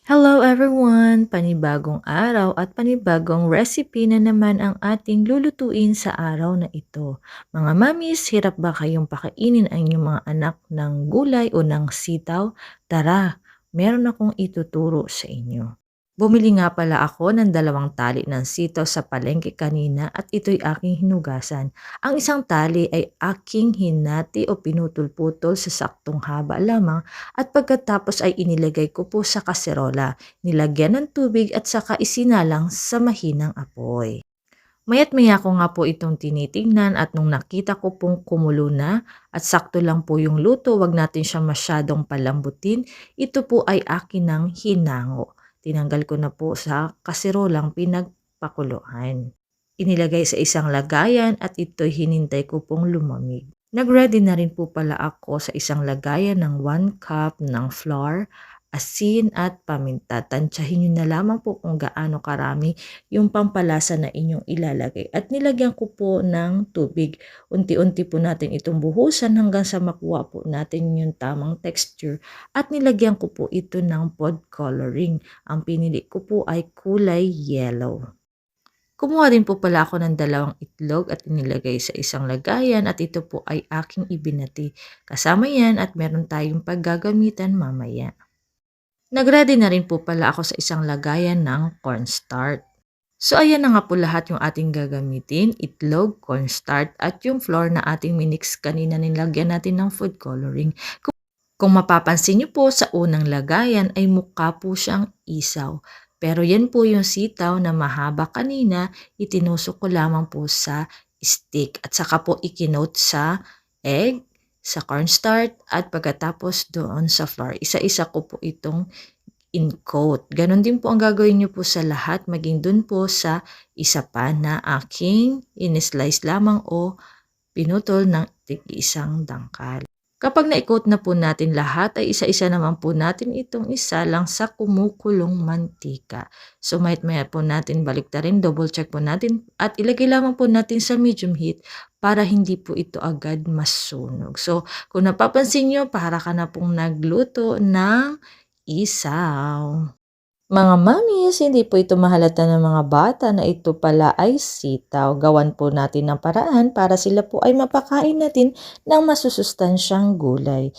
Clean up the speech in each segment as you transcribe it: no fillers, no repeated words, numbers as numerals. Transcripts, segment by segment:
Hello everyone! Panibagong araw at panibagong recipe na naman ang ating lulutuin sa araw na ito. Mga mamis, hirap ba kayong pakainin ang inyong mga anak ng gulay o ng sitaw? Tara, meron akong ituturo sa inyo. Bumili nga pala ako ng 2 tali ng sitaw sa palengke kanina at ito'y aking hinugasan. Ang isang tali ay aking hinati o pinutol-putol sa saktong haba lamang at pagkatapos ay inilagay ko po sa kaserola, nilagyan ng tubig at saka isinalang sa mahinang apoy. Maya't maya ko nga po itong tinitingnan at nung nakita ko pong kumulo na at sakto lang po yung luto, wag natin siya masyadong palambutin, ito po ay akin ng hinango. Tinanggal ko na po sa kaserolang pinagpakuluan. Inilagay sa isang lagayan at ito'y hinintay ko pong lumamig. Nag-ready na rin po pala ako sa isang lagayan ng 1 cup ng flour, asin at paminta. Tansyahin nyo na lamang po kung gaano karami yung pampalasa na inyong ilalagay. At nilagyan ko po ng tubig. Unti-unti po natin itong buhusan hanggang sa makuha po natin yung tamang texture. At nilagyan ko po ito ng food coloring. Ang pinili ko po ay kulay yellow. Kumuha din po pala ako ng 2 itlog at inilagay sa isang lagayan at ito po ay aking ibinati. Kasama yan at meron tayong paggagamitan mamaya. Nagready na rin po pala ako sa isang lagayan ng cornstarch. So ayan na nga po lahat yung ating gagamitin, itlog, cornstarch at yung flour na ating minix kanina nilagyan natin ng food coloring. Kung mapapansin niyo po sa unang lagayan ay mukha po siyang isaw. Pero yan po yung sitaw na mahaba kanina, itinusok ko lamang po sa stick at saka po ikinote sa egg, sa cornstarch at pagkatapos doon sa flour. Isa-isa ko po itong in-coat. Ganon din po ang gagawin niyo po sa lahat, maging dun po sa isa pa na aking in-slice lamang o pinutol ng tig-isang dangkal. Kapag na-coat na po natin lahat ay isa-isa naman po natin itong isa lang sa kumukulong mantika. So maya po natin baliktarin, double check po natin at ilagay lamang po natin sa medium heat para hindi po ito agad masunog. So kung napapansin nyo, para ka na pong nagluto ng isaw. Mga mamis, hindi po ito mahalata ng mga bata na ito pala ay sitaw. Gawan po natin ng paraan para sila po ay mapakain natin ng masusustansyang gulay.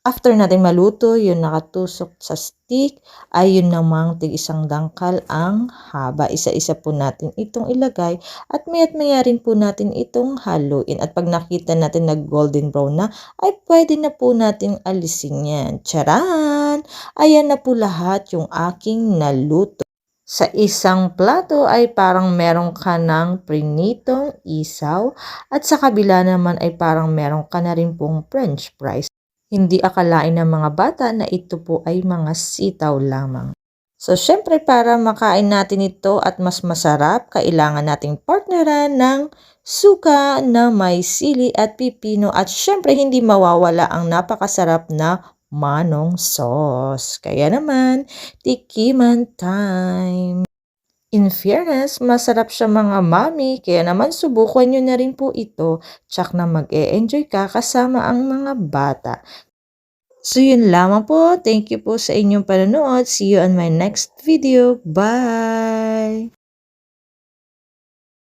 After natin maluto, yung nakatusok sa stick ay yun namang tig-isang dangkal ang haba. Isa-isa po natin itong ilagay at maya't maya rin po natin itong haluin. At pag nakita natin nag golden brown na, ay pwede na po natin alisin yan. Charan! Ayan na po lahat yung aking naluto. Sa isang plato ay parang meron ka ng prinitong isaw at sa kabila naman ay parang meron ka na rin pong french fries. Hindi akalain ng mga bata na ito po ay mga sitaw lamang. So, syempre para makain natin ito at mas masarap, kailangan nating partneran ng suka na may sili at pipino at syempre hindi mawawala ang napakasarap na manong sauce. Kaya naman, tikiman time! In fairness, masarap siya mga mami, kaya naman subukan nyo na rin po ito, tsak na mag-e-enjoy ka kasama ang mga bata. So yun lamang po, thank you po sa inyong panonood, see you on my next video, bye!